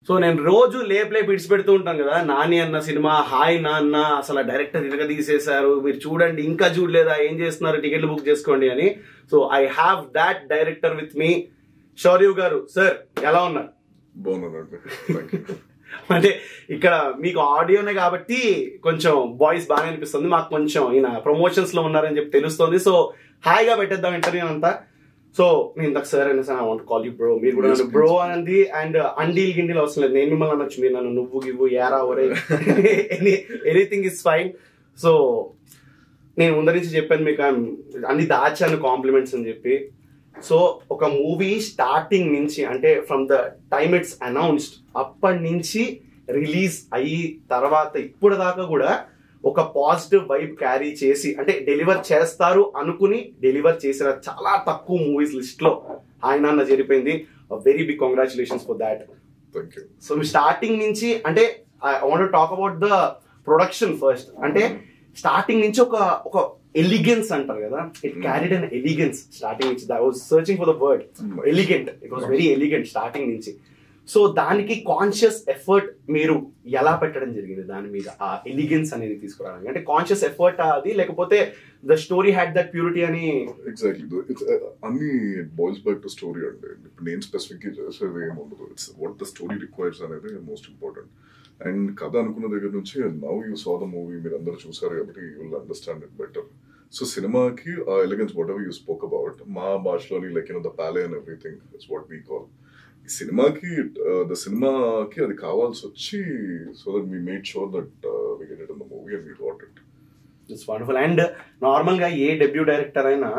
So నేను రోజు లేప్ ఇడిచి పెడుతూ ఉంటాను కదా, నాని అన్న సినిమా, హాయ్ నాన్న, అసలు డైరెక్టర్ ఇరగ తీసేశారు, మీరు చూడండి, ఇంకా చూడలేదా, ఏం చేస్తున్నారు, టికెట్లు బుక్ చేసుకోండి అని. So I have that director with me, Shaurya garu. Sir ఎలా ఉన్నారు? అంటే ఇక్కడ మీకు ఆడియోనే కాబట్టి కొంచెం వాయిస్ బాగా అనిపిస్తుంది, మాకు కొంచెం ఈయన ప్రమోషన్స్ లో ఉన్నారని చెప్పి తెలుస్తుంది. సో హాయిగా పెట్టేద్దాం ఇంటర్వ్యూ అంతా. సో నేను ఇందాక సార్ అనేసి I want call you bro, మీరు కూడా నన్ను బ్రో అనంది. అండ్ అండీల్ గిండీలు అవసరం లేదు, నేను మిమ్మల్ని అనొచ్చు, మీరు నన్ను నువ్వు గివ్వు ఏరా ఒరే ఎనీథింగ్ ఇస్ ఫైన్. సో నేను ముందర నుంచి చెప్పాను మీకు, అన్ని దాచాను కాంప్లిమెంట్స్ అని చెప్పి. సో ఒక మూవీ స్టార్టింగ్ నుంచి, అంటే from the time it's announced అప్పటి నుంచి రిలీజ్ అయ్యి తర్వాత ఇప్పుడు దాకా కూడా ఒక పాజిటివ్ వైబ్ క్యారీ చేసి, అంటే డెలివర్ చేస్తారు అనుకుని డెలివర్ చేసిన చాలా తక్కువ మూవీస్ లిస్ట్ లో ఆయన అన్న జరిపోయింది. Very big congratulations for that. So మీ స్టార్టింగ్ నుంచి, అంటే I want to talk about the production first. అంటే స్టార్టింగ్ నుంచి ఒక ఎలిగెన్స్ అంటారు కదా, it carried an elegance starting నుంచి. I was searching for the word elegant. It was very elegant starting నుంచి. సో దానికి కాన్షియస్ ఎఫర్ట్ మీరు ఎలా పెట్టడం జరిగింది దాని మీద, ఆ ఎలిగెన్స్ అనేది తీసుకురావడానికి? అంటే కాన్షియస్ ఎఫర్ట్ అది, లేకపోతే the story had that purity అని? ఎగ్జాక్ట్లీ, అన్ని బాయిల్స్ బ్యాక్ టు స్టోరీ అండి. ఇప్పుడు నేను స్పెసిఫిక్ గా చేసేది ఏముండదు, it's what the story requires అనేది మోస్ట్ ఇంపార్టెంట్. అండ్ కథ అనుకున్న దగ్గర నుంచి now you saw the movie, మీరు అందరూ చూసారు కాబట్టి you will understand it better. So సినిమాకి ఆ elegance whatever you spoke about, మా భాషలోని like the palette and everything it's what we call. ఈ సినిమాకి సినిమాకి అది కావాల్సి వచ్చి, so that we made sure that we get it in the movie and we got it. It's wonderful. And normal గా ఏ debut director అయినా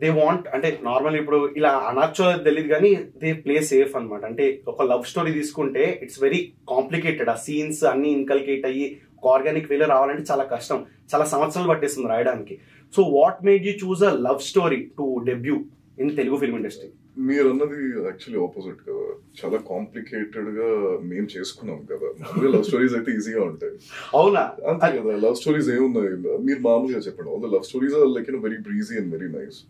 they want, అంటే normal ఇప్పుడు ఇలా అనొచ్చో తెలియదు కానీ దే ప్లే సేఫ్ అనమాట. అంటే ఒక లవ్ స్టోరీ తీసుకుంటే ఇట్స్ వెరీ కాంప్లికేటెడ్, ఆ సీన్స్ అన్ని ఇన్కల్కేట్ అయ్యి ఒక ఆర్గానిక్ వేలో రావాలంటే చాలా కష్టం, చాలా సంవత్సరాలు పట్టేస్తుంది రాయడానికి. So what made you choose a love story to debut in Telugu film industry? మీరు అన్నది యాక్చువల్లీ ఆపోజిట్ కదా, చాలా కాంప్లికేటెడ్ గా మేము చేసుకున్నాం కదా. మామూలుగా లవ్ స్టోరీస్ అయితే ఈజీగా ఉంటాయి. అవునా? అంతే కదా, లవ్ స్టోరీస్ ఏమున్నాయి, మీరు మామూలుగా చెప్పండి. All the love stories are like very breezy and very nice.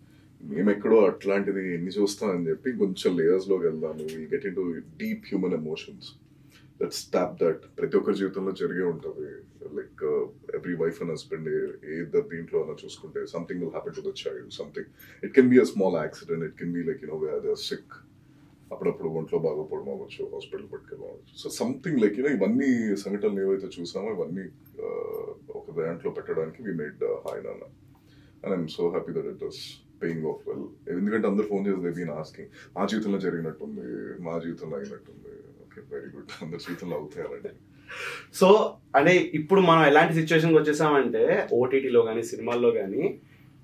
మేము ఎక్కడో అట్లాంటిది ఎన్ని చూస్తాం అని చెప్పి కొంచెం లేయర్స్ లోకి వెళ్దాము, get in to deep human emotions. Let's tap that. ప్రతి ఒక్కరి జీవితంలో జరిగే ఉంటుంది. Like every wife and husband ఏ దీంట్లో అన్నా చూసుకుంటే something will happen to the child, something. It can be a small accident, it can be like they are sick, అప్పుడప్పుడు ఒంట్లో బాగోపోవడం అవ్వచ్చు, హాస్పిటల్ పట్టుకెళ్ళవచ్చు. సో సంథింగ్ లైక్ ఇవన్నీ సంఘటనలు ఏవైతే చూసామో ఇవన్నీ ఒక దాంట్లో పెట్టడానికి we made Hi Nanna. And I'm so happy that it was paying off well. ఎందుకంటే అందరు ఫోన్ చేసి దే బీన్ ఆస్కింగ్, మా జీవితంలో జరిగినట్టుంది, మా జీవితంలో అయినట్టుంది. ఓకే, వెరీ గుడ్, అందరి జీవితంలో అవుతాయండి. సో అంటే ఇప్పుడు మనం ఎలాంటి సిచ్యువేషన్ వచ్చేసామంటే ఓటీటీలో కానీ సినిమాల్లో కానీ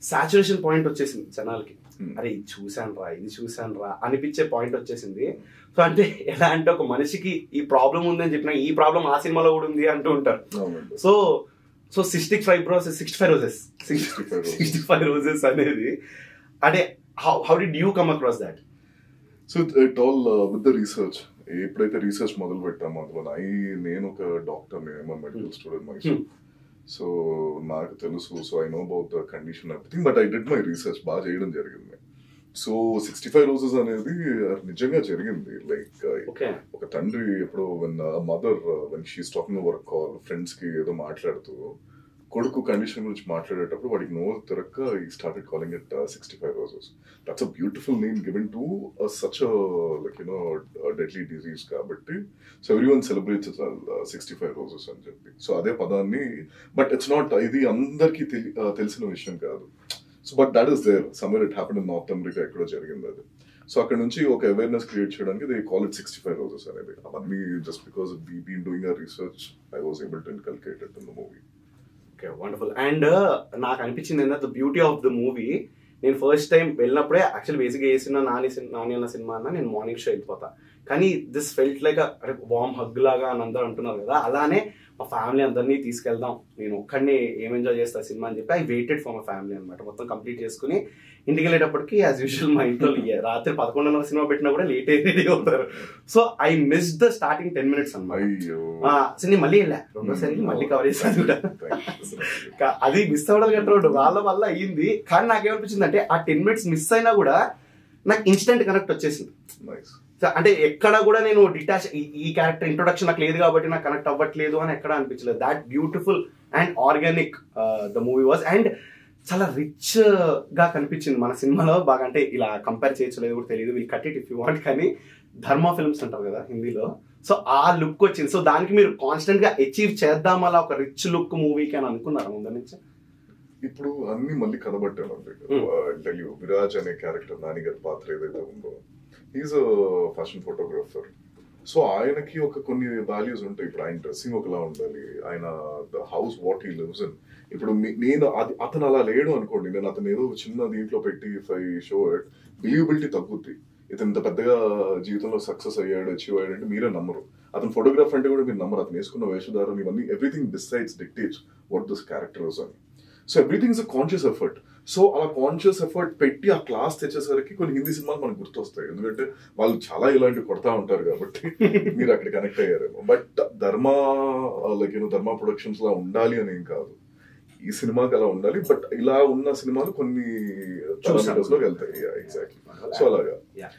సాచురేషన్ పాయింట్ వచ్చేసింది జనాలకి. అరే ఇది చూసాను రా, ఇది చూసాను రా అనిపించే పాయింట్ వచ్చేసింది. సో అంటే ఎలా అంటే ఒక మనిషికి ఈ ప్రాబ్లం ఉందని చెప్పినా ఈ ప్రాబ్లం ఆ సినిమాలో కూడా ఉంది అంటూ ఉంటారు. సో 65 రోజెస్ అనేది అంటే how did you come across that? So it all with the research. ఎప్పుడైతే రీసెర్చ్ మొదలు పెట్టామో అందులో నేను ఒక డాక్టర్, నేను మెడికల్ స్టూడెంట్ మైసెల్ఫ్. సో నాకు తెలుసు, so I know about the condition everything, but I did my research, బాగా చేయడం జరిగింది. సో 65 రోజెస్ అనేది నిజంగా జరిగింది. లైక్ ఒక తండ్రి ఎప్పుడు mother when she's talking over call friends కి ఏదో మాట్లాడుతూ కొడుకు కండిషన్ గురించి మాట్లాడేటప్పుడు వాడికి నోరు తిరక్క ఈ started calling it 65 roses. That's a beautiful name given to such like deadly disease కాబట్టి. So everyone celebrates 65 roses అని చెప్పి. సో అదే పదాన్ని, బట్ ఇట్స్ నాట్, ఇది అందరికీ తెలిసిన విషయం కాదు. So but that is there somewhere, it happened in North America, ఎక్కడో జరిగింది అది. సో అక్కడ నుంచి ఒక అవేర్నెస్ క్రియేట్ చేయడానికి దే కాల్ ఇట్ 65 రోజెస్ అనేది. అవన్నీ just because we been doing a research I was able to inculcate it in the movie. Okay, wonderful. And నాకు అనిపించింది ఏంటంటే the beauty of the movie, నేను ఫస్ట్ టైం వెళ్ళినప్పుడే actual బేసిక్గా ఏ cinema Nani అన్న సినిమా అన్న నేను మార్నింగ్ షో వెళ్ళిపోతా, కానీ this felt like warm hug లాగా అని అందరూ అంటున్నారు కదా, అలానే మా ఫ్యామిలీ అందరినీ తీసుకెళ్దాం, నేను ఒక్కడిని ఏం ఎంజాయ్ చేస్తా సినిమా అని చెప్పి I waited for my family అనమాట. మొత్తం కంప్లీట్ చేసుకుని ఇంటికి వెళ్ళేటప్పటికి యాజ్ యూజువల్ మా ఇంట్లో రాత్రి 11:30 సినిమా పెట్టినా కూడా లేట్ రెడీ అవుతారు. So I miss the starting 10 minutes అనమాట. సో నేను మళ్ళీ వెళ్ళా రెండోసారి మళ్ళీ కవర్ చేసాను. అది మిస్ అవ్వడం కంటే వాళ్ళ వల్ల అయ్యింది. కానీ నాకేమనిపించింది అంటే ఆ 10 minutes మిస్ అయినా కూడా నాకు ఇన్స్టెంట్ కనెక్ట్ వచ్చేసింది. అంటే ఎక్కడ కూడా నేను డిటాచ్ ఈ క్యారెక్టర్ ఇంట్రొడక్షన్ నాకు లేదు కాబట్టి నాకు కనెక్ట్ అవ్వట్లేదు అని ఎక్కడ అనిపించలేదు. That beautiful and organic the movie was. And చాలా రిచ్ గా కనిపించింది మన సినిమాలో బాగా. అంటే ఇలా కంపేర్ చేయలేదు కూడా తెలియదు, వీళ్ళు cut it if you want, కానీ ధర్మా ఫిల్మ్స్ అంటారు కదా హిందీలో, సో ఆ లుక్ వచ్చింది. సో దానికి మీరు కాన్స్టెంట్ గా అచీవ్ చేద్దాం అలా ఒక రిచ్ లుక్ మూవీకి అని అనుకున్నారు ముందు నుంచి? ఇప్పుడు అన్ని మళ్ళీ కనబట్టాను టెల్ విరాజ్ అనే క్యారెక్టర్ నాని గారి పాత్ర ఏదైతే ఉందో, ఈజ్ ఫ్యాషన్ ఫోటోగ్రాఫర్. సో ఆయనకి ఒక కొన్ని వాల్యూస్ ఉంటాయి. ఇప్పుడు ఆయన డ్రెస్సింగ్ ఒకలా ఉండాలి, ఆయన house what he lives in. ఇప్పుడు నేను అతను అలా లేడు అనుకోండి, నేను అతను ఏదో చిన్న దీంట్లో పెట్టి if I show it, believability తగ్గుద్ది. ఇతను ఇంత పెద్దగా జీవితంలో సక్సెస్ అయ్యాడు, అచీవ్ అయ్యాడు అంటే మీరే నమ్మరు. అతను ఫోటోగ్రాఫర్ అంటే కూడా మీరు నమ్మరు. అతను వేసుకున్న వేషధారం ఇవన్నీ everything decides dictates what this character is అని. So everything is a conscious effort. So అలా కాన్షియస్ ఎఫర్ట్ పెట్టి ఆ క్లాస్ తెచ్చేసరికి కొన్ని హిందీ సినిమాలు మనకు గుర్తొస్తాయి, ఎందుకంటే వాళ్ళు చాలా ఇలాంటివి కొడతా ఉంటారు కాబట్టి మీరు అక్కడ కనెక్ట్ అయ్యారేమో. బట్ ధర్మా లైక్ ధర్మా ప్రొడక్షన్స్ లా ఉండాలి అని ఏం కాదు, ఈ సినిమాకి అలా ఉండాలి. బట్ ఇలా ఉన్న సినిమాలు కొన్ని లో వెళ్తాయి. ఎగ్జాక్ట్లీ. సో అలాగా.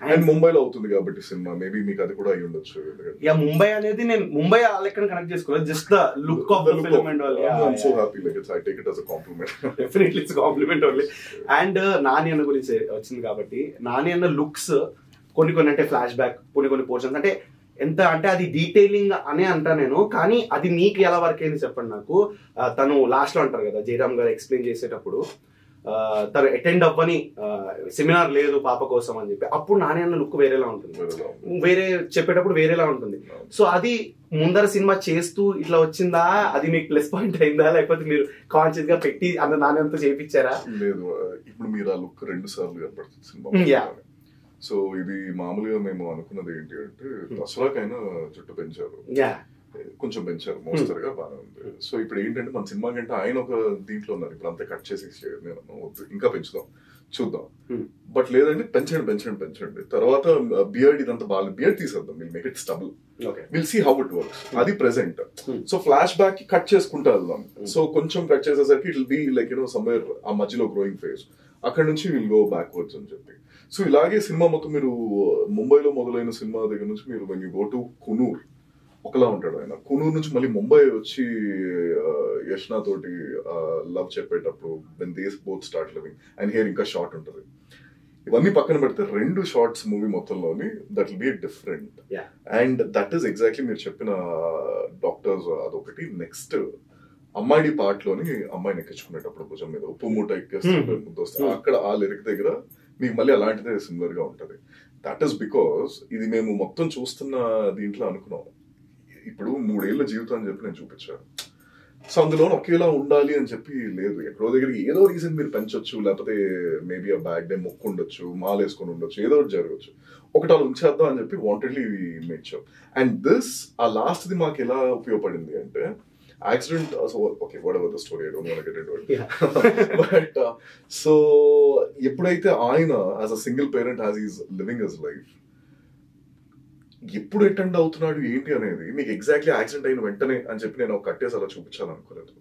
అండ్ ముంబైలో అవుతుంది కాబట్టి సినిమా మేబీ మీకు అది కూడా అయి ఉండొచ్చు. ముంబై అనేది నేను ముంబై లెక్కన కనెక్ట్ చేసుకోలేదు, just the look of the film and all. I'm so happy, like I take it as a compliment. Definitely it's a compliment only. And Nani అన్న గురించి వచ్చింది కాబట్టి, నాని అన్న లుక్స్ కొన్ని అంటే ఫ్లాష్ బ్యాక్, కొన్ని పోర్షన్స్ అంటే ఎంత అంటే అది డీటెయిలింగ్ అనే అంటా నేను, కానీ అది మీకు ఎలా వర్క్ అయింది చెప్పండి నాకు. తను లాస్ట్ లో అంటారు కదా జయరామ్ గారు ఎక్స్ప్లెయిన్ చేసేటప్పుడు, తను అటెండ్ అవ్వని సెమినార్ లేదు పాప కోసం అని చెప్పి, అప్పుడు నాని అన్న లుక్ వేరేలా ఉంటుంది, వేరే చెప్పేటప్పుడు వేరేలా ఉంటుంది. సో అది ముందర సినిమా చేస్తూ ఇట్లా వచ్చిందా, అది మీకు ప్లస్ పాయింట్ అయిందా, లేకపోతే మీరు కాన్షియస్ గా పెట్టి అంత నాని అంతా చేయించారా? లేదు, ఇప్పుడు మీరు ఆ లుక్ 2 సార్లు కనపడుతుంది సినిమా. సో ఇది మామూలుగా మేము అనుకున్నది ఏంటి అంటే, దసరాకైనా జుట్టు పెంచారు, కొంచెం పెంచారు మోస్తరుగా, బాగా ఉంది. సో ఇప్పుడు ఏంటంటే మన సినిమా కంటే ఆయన ఒక దీంట్లో ఉన్నారు, ఇప్పుడు అంతా కట్ చేసి ఇంకా పెంచుదాం చూద్దాం. బట్ లేదంటే పెంచండి. తర్వాత బియర్డ్ ఇదంతా బాగా, బియర్డ్ తీసేద్దాం, will make it stubble, will see how it works. అది ప్రెసెంట్. సో ఫ్లాష్ బ్యాక్ కి కట్ చేసుకుంటూ వెళ్దాం. సో కొంచెం కట్ చేసేసరికి it will be like somewhere ఆ మధ్యలో గ్రోయింగ్ ఫేజ్, అక్కడ నుంచి విల్ గో బ్యాక్వర్డ్స్ అని చెప్పి. సో ఇలాగే సినిమా మొత్తం మీరు ముంబైలో మొదలైన సినిమా దగ్గర నుంచి మీరు వెన్ యూ గో టు కునూర్ ఒకలా ఉంటాడు ఆయన. కునూర్ నుంచి మళ్ళీ ముంబై వచ్చి యష్నా తోటి లవ్ చెప్పేటప్పుడు when they both start living and here ఇంకా షార్ట్ ఉంటుంది. ఇవన్నీ పక్కన పెడితే 2 షార్ట్స్ మూవీ మొత్తంలోని that will be different. And that is exactly మీరు చెప్పిన డాక్టర్స్ అదొకటి. నెక్స్ట్ అమ్మాయి పార్ట్ లోని అమ్మాయిని ఎక్కించుకునేటప్పుడు భుజం మీద ఉప్పు మూట ఎక్కేస్తే అక్కడ ఆ లిరిక్ దగ్గర మీకు మళ్ళీ అలాంటిదే సిమిలర్ గా ఉంటది. దట్ ఈస్ బికాస్ ఇది మేము మొత్తం చూస్తున్న దీంట్లో అనుకున్నాం, ఇప్పుడు 3 ఏళ్ల జీవితం అని చెప్పి నేను చూపించాను. సో అందులో ఒకేలా ఉండాలి అని చెప్పి లేదు, ఎక్కడో దగ్గర ఏదో రీజన్ మీరు పెంచొచ్చు, లేకపోతే మేబీ ఆ బ్యాక్ డే మొక్కు ఉండొచ్చు, మాల వేసుకొని ఉండొచ్చు, ఏదో ఒకటి జరగచ్చు. ఒకటి అలా ఉంచేద్దాం అని చెప్పి wantedly make sure. And this ఆ లాస్ట్ ది మాకు ఎలా ఉపయోగపడింది అంటే, accident, so okay, whatever the story, I don't want to get into it. But so ఎప్పుడైతే ఆయన as a single parent as he's living his life, ఎప్పుడు attend అవుతున్నాడు ఏంటి అనేది మీకు ఎగ్జాక్ట్లీ యాక్సిడెంట్ అయిన వెంటనే అని చెప్పి నేను కట్టేసి అలా చూపించాలనుకోలేదు.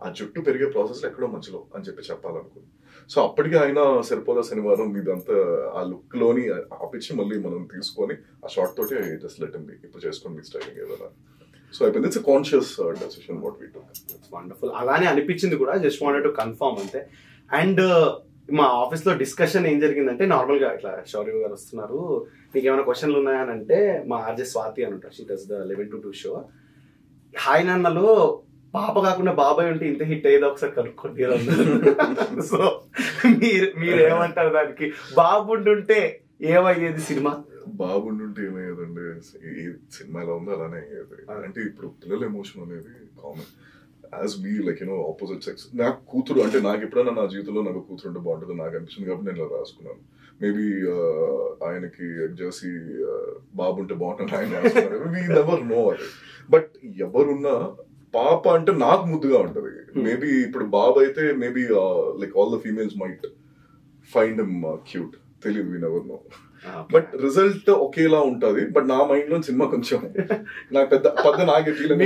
ఆ జుట్టు పెరిగే ప్రాసెస్ లో ఎక్కడో మధ్యలో అని చెప్పి చెప్పాలనుకుంది. సో అప్పటికి ఆయన సరిపోదా శనివారం ఇదంతా ఆ లుక్ లోని ఆపించి మళ్ళీ మనం తీసుకొని ఆ షార్ట్ తోటి జస్ట్ లెట్ హిమ్ బి, ఇప్పుడు చేసుకొని మీ స్టైలింగ్ ఏదైనా. సో అయిపోయింది. It's conscious decision what we took. It's wonderful. అలానే అనిపించింది కూడా, జస్ట్ వాంటెడ్ టు కన్ఫర్మ్ అంతే. అండ్ మా ఆఫీస్ లో డిస్కషన్ ఏం జరిగిందంటే, నార్మల్ గా ఇట్లా శౌర్య గారు వస్తున్నారు, మీకు ఏమైనా క్వశ్చన్లు ఉన్నాయని అంటే, మా ఆర్జే స్వాతి అని ఉంటారు, she does the 11 to 2 show. Hi నాన్నలో పాప కాకుండా బాబాయ్ ఉంటే ఇంత హిట్ అయ్యేది ఒకసారి కనుక్కోండి. సో మీరు ఏమంటారు దానికి? బాబుంటుంటే ఏమయ్యేది సినిమా? బాబుంటుంటే ఏమయ్యేదండి, ఈ సినిమా ఎలా ఉందో అలానే అయ్యేది. అంటే ఇప్పుడు పిల్లల ఎమోషన్ అనేది common. As we like opposite sex. నాకు కూతురు అంటే, నాకు ఎప్పుడైనా నా జీవితంలో నాకు కూతురు ఉంటే బాగుంటుంది నాకు అనిపించింది కాబట్టి నేను ఇలా రాసుకున్నాను. మేబీ ఆయనకి జెర్సీ బాబు ఉంటే బాగుంటుంది ఆయన రాసుకున్నారు. వీ నెవర్ నో అది. బట్ ఎవరున్నా పాప అంటే నాకు ముద్దుగా ఉంటది. మేబీ ఇప్పుడు బాబు అయితే maybe like all the females might find him cute, తెలియదు, we never know. But result ఒకేలా ఉంటది. బట్ నా మైండ్ లో సినిమా కొంచెం నాకు పెద్ద నాకే ఫీలింగ్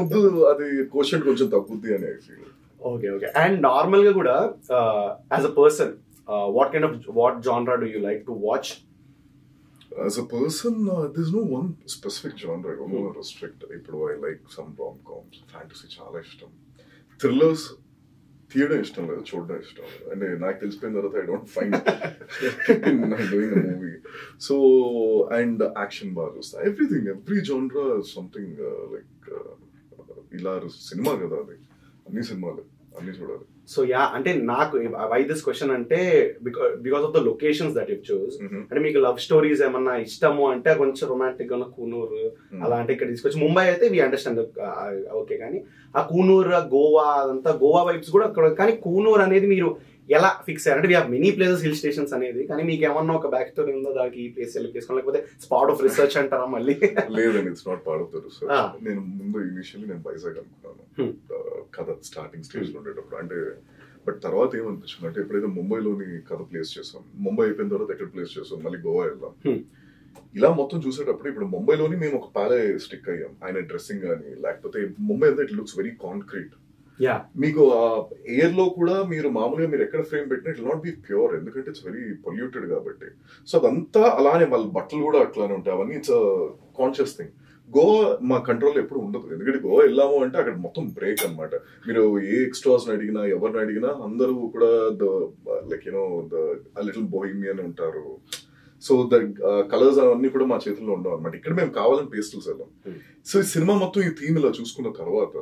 ముద్దు, అది క్వశ్చన్ కొంచెం తగ్గుద్ది అనే feel. Okay okay. And normal గా కూడా as a person, what genre do you like to watch As a person, there's no one specific genre. I don't want to restrict. ఇప్పుడు I like some rom-coms, fantasy చాలా ఇష్టం, thrillers తీయడం ఇష్టం లేదు, చూడడం ఇష్టం. అంటే నాకు తెలిసిపోయిన తర్వాత I don't find doing a movie. So and action బాగా చూస్తా. ఎవ్రీ జాన్రా సంథింగ్ లైక్ ఇలా సినిమా కదా అది, అన్ని సినిమాలు అన్ని చూడాలి. సో యా, అంటే నాకు వై దిస్ క్వశ్చన్ అంటే because of the locations that you చూస్. అంటే మీకు లవ్ స్టోరీస్ ఏమన్నా ఇష్టము అంటే కొంచెం రొమాంటిక్ గా ఉన్న కూనూరు అలా అంటే ఇక్కడ తీసుకొచ్చి, ముంబై అయితే వి అండర్స్టాండ్ ఓకే, కానీ ఆ కూనూరు గోవా అదంతా గోవా వైబ్స్ కూడా అక్కడ. కానీ కూనూరు అనేది మీరు ఎలా ఫిక్స్ అయ్యారు? అంటే we have many places, hill stations అనేది, కానీ మీకు ఏమన్నా ఒక బ్యాక్ స్టోరీ ఉందో దానికి ఈ ప్లేస్ సెలెక్ట్ చేసుకోవాలి, లేకపోతే స్పాట్ ఆఫ్ రీసెర్చ్ అంటారా మళ్ళీ? లేదండి, it's not part of the research. నేను ముందు ఇనిషియల్లీ నేను వైజాగ్ అనుకున్నాను కథ స్టార్టింగ్ స్టేజ్ లో ఉండేటప్పుడు. అంటే బట్ తర్వాత ఏమనిపించింది అంటే ఎప్పుడైతే ముంబైలోని కథ ప్లేస్ చేసాం, ముంబై అయిపోయిన తర్వాత ఎక్కడ ప్లేస్ చేసాం, మళ్ళీ గోవా వెళ్దాం, ఇలా మొత్తం చూసేటప్పుడు ఇప్పుడు ముంబైలోని మేము ఒక ప్యాలే స్టిక్ అయ్యాం. ఆయన డ్రెస్సింగ్ కానీ లేకపోతే ముంబై అంతా ఇట్ లుక్స్ వెరీ కాంక్రీట్. మీకు ఆ ఎయిర్ లో కూడా మీరు మామూలుగా మీరు ఎక్కడ ఫ్రేమ్ పెట్టినా ఇట్ నాట్ బి ప్యూర్, ఎందుకంటే ఇట్స్ వెరీ పొల్యూటెడ్ కాబట్టి. సో అదంతా అలానే వాళ్ళ బట్టలు కూడా అట్లానే ఉంటాయి, అవన్నీ ఇట్స్ కాన్షియస్ థింగ్. గోవా మా కంట్రోల్ ఎప్పుడు ఉండదు, ఎందుకంటే గోవా వెళ్ళాము అంటే అక్కడ మొత్తం బ్రేక్ అనమాట. మీరు ఏ ఎక్స్ట్రాస్ అడిగినా ఎవరిని అడిగినా అందరూ కూడా లైక్ యూనో ద లిటిల్ బోహిమియన్ ఉంటారు. సో ద కలర్స్ అవన్నీ కూడా మా చేతుల్లో ఉండవు అనమాట. ఇక్కడ మేము కావాలని పేస్టల్స్ వెళ్ళాం. సో ఈ సినిమా మొత్తం ఈ థీమ్ ఇలా చూసుకున్న తర్వాత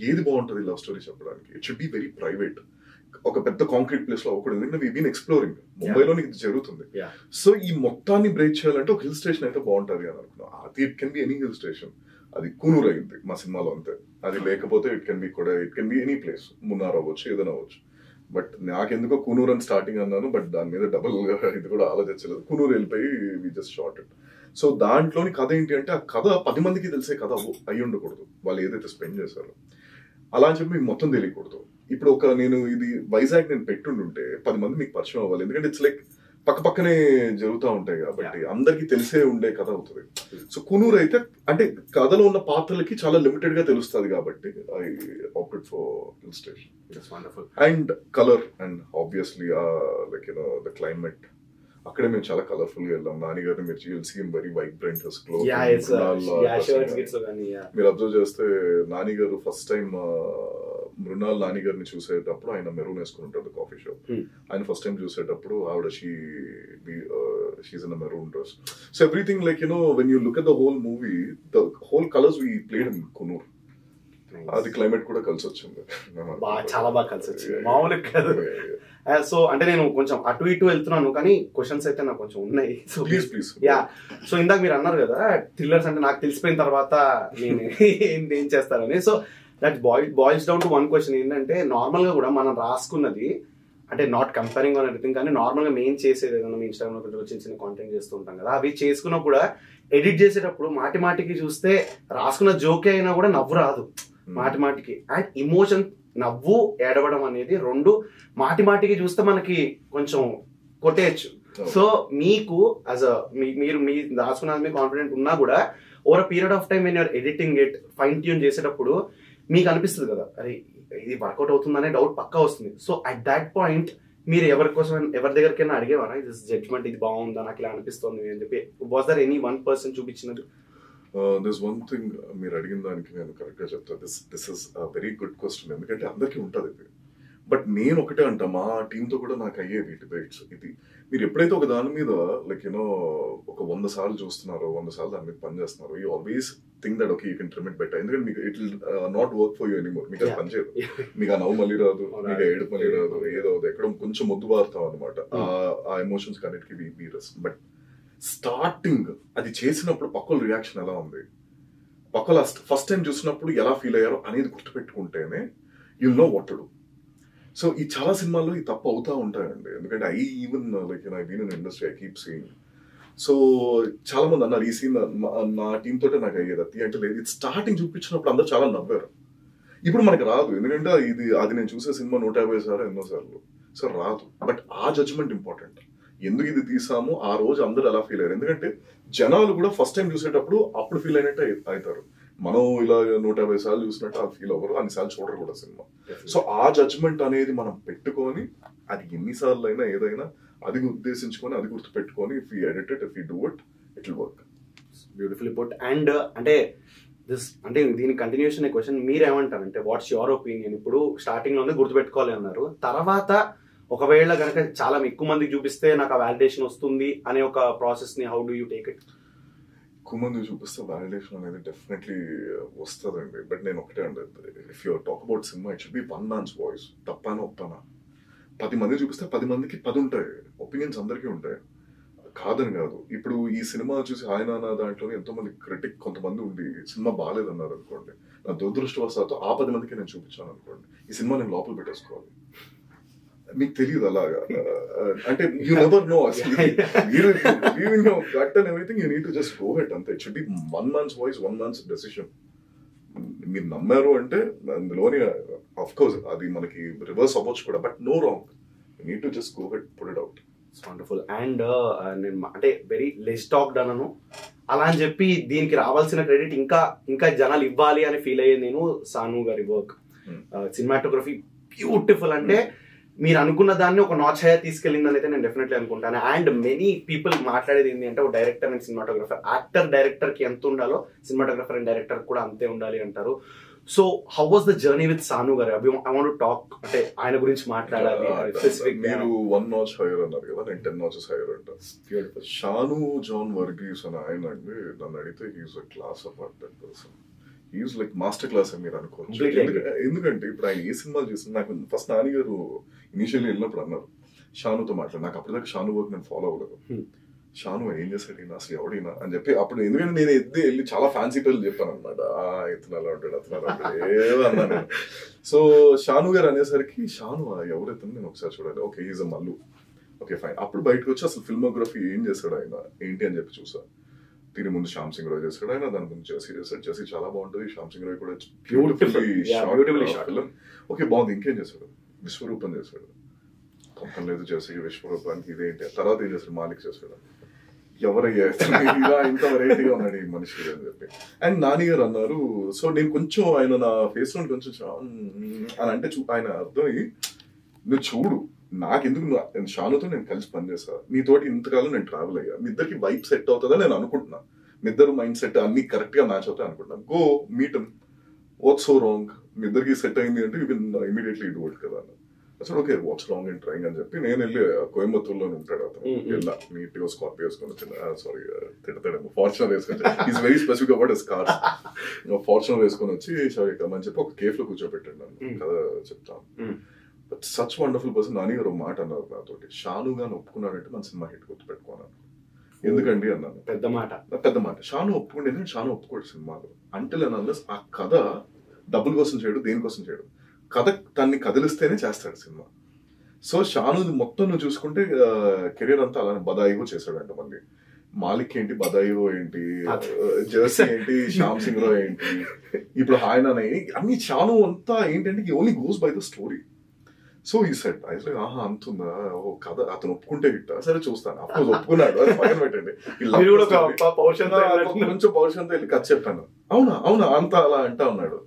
ఏది బాగుంటుంది లవ్ స్టోరీ చెప్పడానికి? It should be very private, ఒక పెద్ద కాంక్రీట్ ప్లేస్ లో అవ్వకూడదు, ఎందుకంటే వీ బీన్ ఎక్స్ప్లోరింగ్, ముంబైలో ఇది జరుగుతుంది. సో ఈ మొత్తాన్ని బ్రేక్ చేయాలంటే ఒక హిల్ స్టేషన్ అయితే బాగుంటుంది అని అనుకున్నాం. అది it can be any hill station. అది కూనూరు అయింది మా సినిమాలో అంతే. అది లేకపోతే it can be any place, Munnar అవ్వచ్చు, ఏదైనా అవ్వచ్చు. బట్ నాకెందుకో కూనూరు అని స్టార్టింగ్ అన్నాను, బట్ దాని మీద డబుల్ ఇది కూడా ఆలోచించలేదు. కూనూరు వెళ్ళిపోయి we just shot it. So దాంట్లోని కథ ఏంటి అంటే, ఆ కథ 10 మందికి తెలిసే కథ అయి ఉండకూడదు, వాళ్ళు ఏదైతే స్పెండ్ చేశారో అలా అని చెప్పి మీకు మొత్తం తెలియకూడదు. ఇప్పుడు నేను ఇది వైజాగ్ నేను పెట్టుండుంటే 10 మంది మీకు పరిచయం అవ్వాలి, ఎందుకంటే ఇట్స్ లైక్ పక్కనే జరుగుతూ ఉంటాయి కాబట్టి అందరికి తెలిసే ఉండే కథ అవుతుంది. సో కూనూరు అయితే అంటే కథలో ఉన్న పాత్రలకి చాలా లిమిటెడ్ గా తెలుస్తుంది కాబట్టి I opted for hill station. And colour and obviously like you know the climate, అక్కడే మేము చాలా కలర్ఫుల్ గా వెళ్ళాం. నాని గారిని మీరు సీన్ వెరీ వైబ్రెంట్ క్లోత్. మీరు అబ్జర్వ్ చేస్తే నాని గారు ఫస్ట్ టైం మృణాల్ నాని గారిని చూసేటప్పుడు ఆయన మెరూన్ వేసుకుని ఉంటారు కాఫీ షాప్. ఆయన ఫస్ట్ టైం చూసేటప్పుడు ఆవిడ she's in maroon dress. So everything like you know when you look at the whole movie, the whole colours we played in Coonoor. అది క్లైమేట్ కూడా కలిసి వచ్చింది, చాలా బాగా కలిసి వచ్చింది, మామూలుగా కాదు. సో అంటే నేను కొంచెం అటు ఇటు వెళ్తున్నాను, కానీ క్వశ్చన్స్ అయితే నాకు కొంచెం ఉన్నాయి. సో ప్లీజ్ యా, సో ఇందాక మీరు అన్నారు కదా థ్రిల్లర్స్ అంటే నాకు తెలిసిపోయిన తర్వాత నేను ఏం చేస్తానని. So that boils down to one question ఏంటంటే, నార్మల్ గా కూడా మనం రాసుకున్నది అంటే నాట్ కంపేరింగ్ ఆన్ ఎవ్రీథింగ్, కానీ నార్మల్ గా మేము చేసేది ఏదైనా మీ ఇన్స్టాగ్రామ్ లో కొంచెం చిన్న కాంటెంట్ చేస్తూ ఉంటాం కదా, అవి చేసుకున్నా కూడా ఎడిట్ చేసేటప్పుడు మాటికి చూస్తే రాసుకున్న జోకే అయినా కూడా నవ్వు రాదు మాటికి. అండ్ ఇమోషన్, నవ్వు ఏడవడం అనేది రెండు మాటికి చూస్తే మనకి కొంచెం కొట్టేయచ్చు. సో మీకు యాజ్ మీరు రాసుకున్నది మీ కాన్ఫిడెంట్ ఉన్నా కూడా over period of time when you're editing it, fine tune చేసేటప్పుడు మీకు అనిపిస్తుంది కదా, అరే ఇది వర్కౌట్ అవుతుందనే డౌట్ పక్కా వస్తుంది. సో అట్ దాట్ పాయింట్ మీరు ఎవరి దగ్గరికైనా అడిగేవారా, ఇది జడ్జ్మెంట్ ఇది బాగుందా, నాకు ఇలా అనిపిస్తుంది అని చెప్పి? Was there any one person చూపించినది? దిస్ వన్ థింగ్ మీరు అడిగిన దానికి నేను కరెక్ట్గా చెప్తాను. This is a very good question, ఎందుకంటే అందరికీ ఉంటుంది ఇది. బట్ నేను ఒకటే అంట, మా టీంతో కూడా నాకు అయ్యేది డిబేట్స్. ఇది మీరు ఎప్పుడైతే ఒక దాని మీద లైక్ యూనో ఒక 100 సార్లు చూస్తున్నారో, 100 సార్లు దాని మీద పని చేస్తున్నారో, you always think that okay you can trim it better, ఎందుకంటే మీకు it will not work for you anymore. మీకు అది పని చేయదు, మీకు ఆ నవ్వు మళ్ళీ రాదు, మీకు ఏడుపు మళ్ళీ రాదు, ఏదో ఎక్కడో కొంచెం మొద్దు బారుతాం అనమాట. ఆ ఎమోషన్స్ కన్నిటికి వి రెస్ట్. బట్ స్టార్టింగ్ అది చేసినప్పుడు పక్కల రియాక్షన్ ఎలా ఉంది, పక్కల ఫస్ట్ టైం చూసినప్పుడు ఎలా ఫీల్ అయ్యారో అనేది గుర్తుపెట్టుకుంటేనే you'll know what to do. So ఈ చాలా సినిమాల్లో ఈ తప్పు అవుతా ఉంటాయండి, ఎందుకంటే even like I been in industry, I keep seeing. So చాలా మంది అన్నారు ఈ సీన్ నా టీమ్ తోటే నాకు అయ్యేది అది అంటే లేదు. ఇది స్టార్టింగ్ చూపించినప్పుడు అందరూ చాలా నవ్వారు. ఇప్పుడు మనకి రాదు, ఎందుకంటే అది నేను చూసే సినిమా 150 సార్లు ఎన్నోసార్లు, సో రాదు. బట్ ఆ జడ్జ్మెంట్ ఇంపార్టెంట్. ఎందుకు ఇది తీసాము ఆ రోజు అందరూ ఎలా ఫీల్ అయ్యారు, ఎందుకంటే జనాలు కూడా ఫస్ట్ టైం చూసేటప్పుడు అప్పుడు ఫీల్ అయినట్టు అవుతారు. మనం ఇలా 150 సార్లు చూసినట్టు వాళ్ళు ఫీల్ అవ్వరు, అన్నిసార్లు చూడరు కూడా సినిమా. సో ఆ జడ్జ్మెంట్ అనేది మనం పెట్టుకొని, అది ఎన్నిసార్లు అయినా ఏదైనా అది ఉద్దేశించుకొని, అది గుర్తు పెట్టుకొని, if you edit it, if you do it, it will work. Beautifully put. And అంటే అంటే దీని కంటిన్యూషన్ క్వశ్చన్ మీరేమంటారు అంటే వాట్స్ యువర్ ఒపీనియన్? ఇప్పుడు స్టార్టింగ్ లోనే గుర్తుపెట్టుకోవాలి అన్నారు, తర్వాత ఒకవేళ కనుక చాలా ఎక్కువ మందికి చూపిస్తే నాకు ఆ వాలిడేషన్ వస్తుంది అనే ఒక ప్రాసెస్ ని how do you take it? ఎక్కువ మంది చూపిస్తే వాలిడేషన్ అనేది డెఫినెట్లీ వస్తుందండి. బట్ నేను ఒకటే అండి, if you talk about cinema it should be one man's voice. తప్పానా ఒప్పానా 10 మంది చూపిస్తే 10 మందికి 10 ఉంటాయి, ఒపీనియన్స్ అందరికీ ఉంటాయి, కాదని కాదు. ఇప్పుడు ఈ సినిమా చూసి ఆయన దాంట్లో ఎంతో మంది క్రిటిక్ కొంతమంది ఉండి సినిమా బాగాలేదన్నారు అనుకోండి, నా దురదృష్టవశాత్తు ఆ 10 మందికి నేను చూపించాను అనుకోండి, ఈ సినిమా నేను లోపల పెట్టేసుకోవాలి. మీకు తెలియదు అలాగా, అంటే యూ నెవర్ నో అసలు gut and everything you need to just go head అంతే. It should be one man's voice, one man's decision. మీరు నమ్మారు అంటే అందులోని ఆఫ్ కోర్స్ అది మనకి రివర్స్ అవ్వచ్చు కూడా, but no wrong, you need to just go ahead put it out. Wonderful. And నేను అంటే వెరీ లెస్ టాక్డ్ అనను, అలా అని చెప్పి దీనికి రావాల్సిన క్రెడిట్ ఇంకా ఇంకా జనాలు ఇవ్వాలి అని ఫీల్ అయ్యేది నేను సాను గారి వర్క్. సినిమాటోగ్రఫీ బ్యూటిఫుల్, అంటే మీరు అనుకున్న దాన్ని ఒక నాచ్ హైయర్ తీసుకెళ్ళిందని అయితే నేను డెఫినెట్లీ అనుకుంటాను. అండ్ మెనీ పీపుల్ మాట్లాడేది ఏంటి అంటే ఒక director and cinematographer, actor director కి ఎంత ఉండాలో సినిమాటోగ్రఫర్ అండ్ డైరెక్టర్ కూడా అంతే ఉండాలి అంటారు. So how was the journey with Sanu garu? I want to talk, అంటే ఆయన గురించి మాట్లాడాలి. మీరు 1 notch హైయర్ అన్నారు కదా, నేను 10 notches హైయర్ అంట. షాను జాన్ వర్గీస్ అని ఆయన అండి, నన్ను అడిగితే he's a class apart that person. He's like master class అని మీరు అనుకోవచ్చు. ఎందుకంటే ఇప్పుడు ఆయన ఏ సినిమాలు చేస్తున్నారు, నాకు ఫస్ట్ నాని గారు ఇనిషియల్లీ వెళ్ళినప్పుడు అన్నారు షానుతో మాట్లాడు, నాకు అప్పటిదాకా షాను వర్క్ నేను ఫాలో అవ్వలేదు. షాను ఏం చేస్తాడు ఈయన, అసలు ఎవడైనా అని చెప్పి అప్పుడు, ఎందుకంటే నేను వెళ్ళి చాలా ఫ్యాన్సీ పేర్లు చెప్పాను అనమాట, ఇతను అలా ఉంటాడు అతను అలా ఉంటాడు ఏదో అన్నాను. సో షాను గారు అనేసరికి షాను ఎవరైతే నేను ఒకసారి చూడాలి, okay is a Mallu, okay fine. అప్పుడు బయటకు వచ్చి అసలు ఫిల్మోగ్రఫీ ఏం చేస్తాడు ఆయన ఏంటి అని చెప్పి చూసా. దీని ముందు శ్యామ్ సింగ్ రాయ్ చేస్తాడు ఆయన, దాని ముందు జెస్సీ చేస్తాడు, జెస్సీ చాలా బాగుంటుంది, శ్యామ్ సింగ్ రాయ్ కూడా బ్యూటిఫుల్లీ షార్ట్. ఓకే బాగుంది, ఇంకేం చేస్తాడు, విశ్వరూపం చేస్తాడు, పంపం లేదు జెస్సీకి విశ్వరూపానికి ఇదేంటి, తర్వాత ఏం చేస్తాడు మాలిక్ చేస్తాడు, ఎవరయ్యా ఇలా ఇంత వెరైటీగా ఉన్నాడు ఈ మనిషి అని చెప్పి. అండ్ నాని గారు అన్నారు, సో నేను కొంచెం ఆయన నా ఫేస్ లో కొంచెం అని అంటే ఆయన అర్థమయ్యి, నువ్వు చూడు నాకెందుకు, షానుతో నేను కలిసి పనిచేస్తా, నీతోటి ఇంతకాలం నేను ట్రావెల్ అయ్యా, మీ ఇద్దరికి వైబ్ సెట్ అవుతుందా నేను అనుకుంటున్నా, మీ ఇద్దరు మైండ్ సెట్ అన్ని కరెక్ట్ గా మ్యాచ్ అవుతాయి అనుకుంటున్నా, go meet him, what's so wrong, మీ ఇద్దరికి సెట్ అయింది అంటే you can immediately do it కదా అని. అసలు okay what's wrong and trying అని చెప్పి నేను వెళ్ళి కోయంబత్తూర్లో ఉంటాడు అతను, వెళ్ళా నీట్ గా స్కార్పియో వేసుకొని వచ్చిన, సారీ తిడతాడేమో, ఫార్చునర్ వేసుకొని, is very specific about his cars, Fortuner వేసుకొని వచ్చి షారీ కమని చెప్పి ఒక కేఫ్ లో కూర్చోబెట్టాడు నన్ను, కదా చెప్తాను. But such wonderful person. Nani గారు మాట అన్నారు నాతోటి, షాను గాని ఒప్పుకున్నాడంటే మన సినిమా హిట్ గుర్తుపెట్టుకున్నాను. ఎందుకండి అన్నాను, పెద్ద మాట. షాను ఒప్పుకుంటే షాను ఒప్పుకోడు సినిమాలో అంటలే అన్లెస్ ఆ కథ డబ్బుల కోసం చేయడు, దేనికోసం చేయడు, కథ తన్ని కదిలిస్తేనే చేస్తాడు సినిమా. సో షాను మొత్తం నువ్వు చూసుకుంటే కెరీర్ అంతా అలానే బదాయిగో చేశాడంట. మళ్ళీ మాలిక్ ఏంటి, బదాయిగో ఏంటి, జెర్సీ ఏంటి, శ్యామ్ సింగ్ రాయ్ ఏంటి, ఇప్పుడు ఆయన అన్ని షాను అంతా ఏంటంటే ఈ only goes by the story. So ఈ సెట్ అయితే ఆహా అంతుందా, ఓ కథ అతను ఒప్పుకుంటే గిట్ట సరే చూస్తాను, అప్పుడు ఒప్పుకున్నాడు, అది పక్కన పెట్టండి, కొంచెం పౌరుషంతో వెళ్ళి కథ చెప్పాను, అవునా అంత అలా అంటా ఉన్నాడు.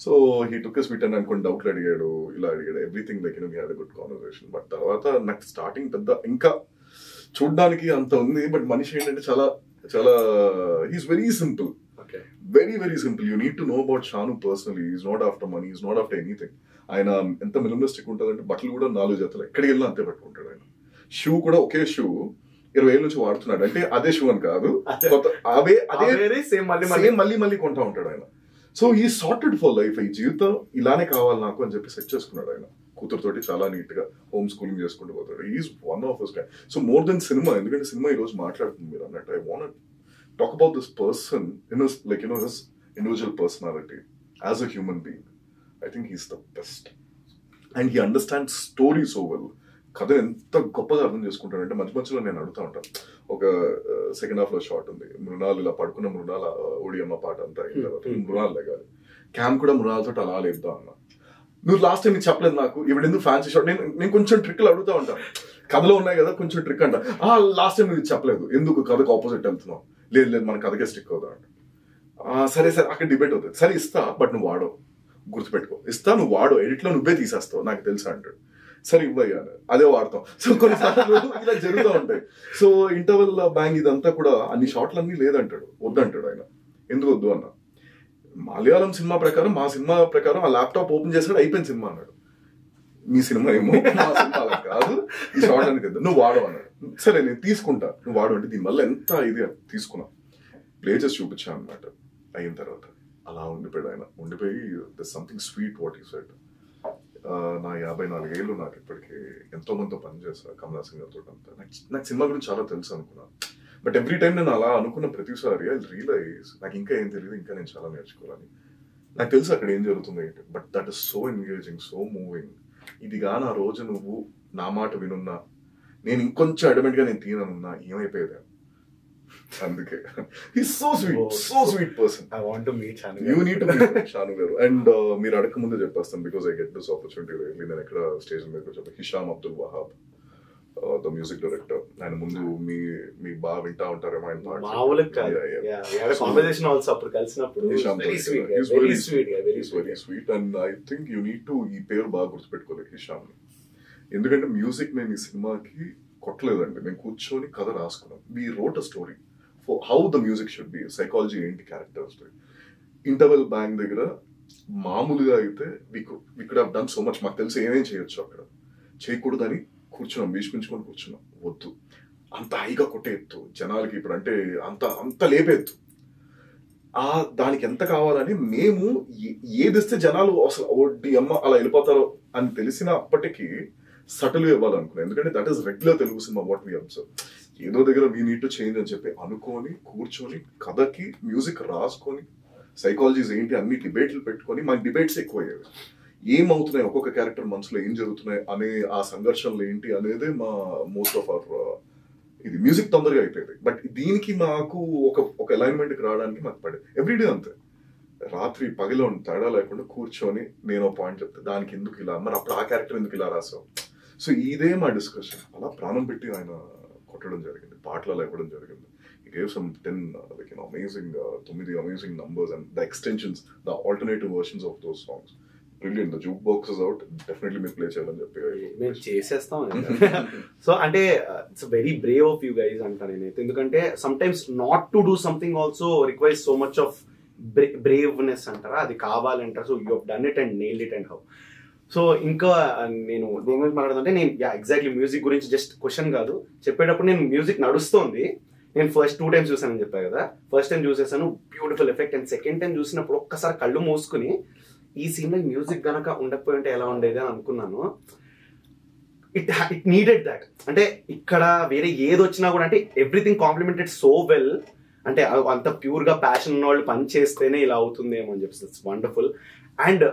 So he took a sweet అని కొన్ని డౌట్లు అడిగాడు, ఇలా అడిగాడు, everything like he had a good conversation. But తర్వాత నాకు స్టార్టింగ్ పెద్ద ఇంకా చూడ్డానికి అంత ఉంది, బట్ మనిషి ఏంటంటే చాలా చాలా he's very simple, very very simple. You need to know about Shanu personally. Is not after money, is not after anything. ఆయన ఎంత మినిమలిస్టిక్ ఉంటుందంటే బట్టలు కూడా 4 జతలు ఎక్కడికి వెళ్ళినా అంతే పెట్టుకుంటాడు. ఆయన షూ కూడా ఒకే షూ 20 ఏళ్ళ నుంచి వాడుతున్నాడు, అంటే అదే షూ అని కాదు, మళ్ళీ కొంటా ఉంటాడు ఆయన. సో ఈ సార్టెడ్ ఫర్ లైఫ్, ఈ జీవితం ఇలానే కావాలి నాకు అని చెప్పి సెట్ చేసుకున్నాడు ఆయన. కూతురుతోటి చాలా నీట్ గా హోమ్ స్కూలింగ్ చేసుకుంటూ పోతాడు. Is one of this guys. So more than cinema, ఎందుకంటే సినిమా ఈ రోజు మాట్లాడుతుంది మీరు అన్నట్టు, I want talk about this person in his like his individual personality as a human being. I think he's the best. And he understands story so well. కథ ఎంత గొప్పగా అర్థం చేసుకుంటాడంటే మధ్య మధ్యలో నేను అడుగుతా ఉంటాను. ఒక సెకండ్ హాఫ్ లో షార్ట్ ఉంది, మృణాలు ఇలా పడుకున్న మృణాల ఓడియమ్మ పాట అంతా అయిన తర్వాత మృణాలు లేగాలి, క్యామ్ కూడా మృణాలతో అలా లేపుతా అన్నా. నువ్వు లాస్ట్ టైం చెప్పలేదు నాకు, ఇప్పుడు ఎందుకు ఫ్యాన్సీ షార్ట్, నేను కొంచెం ట్రిక్లు అడుగుతా ఉంటాను, కథలో ఉన్నాయి కదా కొంచెం ట్రిక్ అంట, లాస్ట్ టైం నువ్వు చెప్పలేదు, ఎందుకు కథకు ఆపోజిట్ వెళ్తున్నావు, లేదు మన కథకే స్టిక్ అవుతా అంట. సరే అక్కడ డిబేట్ అవుతుంది, సరే ఇస్తా బట్ నువ్వు వాడవు, గుర్తుపెట్టుకో, ఇస్తా నువ్వు వాడు, ఎడిట్ లో నువ్వే తీసేస్తావు నాకు తెలుసా అంటాడు. సరే ఇవ్వయ్యా అదే వాడతాం. సో కొన్నిసార్లు ఇలా జరుగుతూ ఉంటాయి. సో ఇంటర్వెల్ బ్యాంగ్ ఇదంతా కూడా అన్ని షాట్లు అన్ని లేదంటాడు, వద్దంటాడు ఆయన. ఎందుకు వద్దు అన్న, మలయాళం సినిమా ప్రకారం మా సినిమా ప్రకారం ఆ ల్యాప్టాప్ ఓపెన్ చేసాడు అయిపోయింది సినిమా అన్నాడు. మీ సినిమా ఏమో మా సినిమా అలా కాదు, ఈ షార్ట్ అని కదా నువ్వు వాడవు అన్నాడు. సరే నేను తీసుకుంటా నువ్వు వాడు అంటే దీనివల్ల ఎంత ఇది తీసుకున్నా ప్లే చేసి చూపించాను అనమాట. అయిన తర్వాత అలా ఉండిపోయాడు ఆయన. ఉండిపోయి something sweet what you said. నా 54 ఏళ్ళు నాకు ఇప్పటికీ ఎంతో మందితో పనిచేస్తా కమల్ హాసన్ గారితో అంతా. నాకు సినిమా గురించి చాలా తెలుసు అనుకున్నాను. బట్ ఎవ్రీ టైం నేను అలా అనుకున్న ప్రతిసారి ఐ రియలైజ్ నాకు ఇంకా ఏం తెలియదు, ఇంకా నేను చాలా నేర్చుకోవాలని. నాకు తెలుసు అక్కడ ఏం జరుగుతుంది ఏంటి, but that is so engaging, so moving. ఇదిగా నా రోజు నువ్వు నా మాట వినున్నా, నేను ఇంకొంచెం అడమెంట్ గా నేను తీయనున్నా ఏమైపోయేది. అందుకే so sweet person. I want to meet Shanu. You need to meet Shanu garu. And మీరు అడగక ముందే చెప్పేస్తాను because I get this opportunity really. నేను ఎక్కడ స్టేజ్ మీద చెప్పాను, Hesham Abdul Wahab the music director. ఆయన ముందు మీ బాగా వింటా ఉంటారేమో ఆయన కాన్వర్సేషన్ ఆల్సో అప్పుడు కలిసినప్పుడు. Very sweet. And I think you need to ఈ పేరు బాగా గుర్తుపెట్టుకోలేదు హిషామ్. ఎందుకంటే మ్యూజిక్ నేను ఈ సినిమాకి కొట్టలేదండి, నేను కూర్చొని కథ రాసుకున్నాను. We wrote a story for how the music should be, psychology ఏంటి, క్యారెక్టర్స్. ఇంటర్వెల్ బ్యాంగ్ దగ్గర మామూలుగా అయితే we could have done so much. మాకు తెలిసి ఏమేం చేయొచ్చు అక్కడ, చేయకూడదని కూర్చున్నాం, భీష్మించుకొని కూర్చున్నాం. వద్దు అంత హైగా కొట్టేయద్దు జనాలకి ఇప్పుడు, అంటే అంత లేపేద్దు. దానికి ఎంత కావాలని మేము ఏదిస్తే జనాలు అసలు ఓడి అమ్మ అలా వెళ్ళిపోతారో అని తెలిసిన అప్పటికి సటిల్గా ఇవ్వాలనుకున్నాను. ఎందుకంటే that is regular Telugu cinema what we observe. ఏదో దగ్గర వీ నీడ్ టు చేంజ్ అని చెప్పి అనుకొని కూర్చొని కథకి మ్యూజిక్ రాసుకొని సైకాలజీస్ ఏంటి అన్ని డిబేట్లు పెట్టుకొని, మాకు డిబేట్స్ ఎక్కువయ్యేవి. ఏమవుతున్నాయి ఒక్కొక్క క్యారెక్టర్ మనసులో ఏం జరుగుతున్నాయి అనే ఆ సంఘర్షణలు ఏంటి అనేది మా మోస్ట్ ఆఫ్ అవర్ ఇది మ్యూజిక్ తొందరగా అయిపోయింది. బట్ దీనికి మాకు ఒక అలైన్మెంట్కి రావడానికి మాకు పడేది. ఎవ్రీడే అంతే, రాత్రి పగలో తేడా లేకుండా కూర్చొని నేను పాయింట్ చెప్తే దానికి ఎందుకు ఇలా, మరి అప్పుడు ఆ క్యారెక్టర్ ఎందుకు ఇలా రాసావు. సో ఇదే మా డిస్కషన్. అలా ప్రాణం పెట్టి ఆయన కొట్టడం జరిగింది, పాటలు అలా ఇవ్వడం జరిగింది. He gave some 10 amazing 9 amazing numbers and the extensions, the alternative versions of those songs. Brilliant. The jukebox is out. Definitely me play challenge చెప్పి మేము చేసేస్తాం. సో అంటే it's very brave of you guys అంటాను నేనైతే. ఎందుకంటే sometimes not to do something also requires so much of braveness అంటారా, అది కావాలంటారు. So you have done it and nailed it and how. So ఇంకా నేను దేని గురించి మాట్లాడుతుంటే, నేను ఎగ్జాక్ట్లీ మ్యూజిక్ గురించి జస్ట్ క్వశ్చన్ కాదు చెప్పేటప్పుడు, నేను మ్యూజిక్ నడుస్తోంది, నేను ఫస్ట్ 2 times చూసానని చెప్పాను కదా. ఫస్ట్ టైం చూసేసాను, beautiful effect. And second time చూసినప్పుడు ఒక్కసారి కళ్ళు మూసుకుని ఈ సీన్ లో మ్యూజిక్ గనక ఉండకపోయి ఉంటే ఎలా ఉండేది అని అనుకున్నాను. It needed that. అంటే ఇక్కడ వేరే ఏది వచ్చినా కూడా అంటే ఎవ్రీథింగ్ కాంప్లిమెంటెడ్ సో వెల్. అంటే అంత ప్యూర్ గా ప్యాషన్ ఉన్న వాళ్ళు పని చేస్తేనే ఇలా అవుతుందేమో అని చెప్పి it's wonderful. And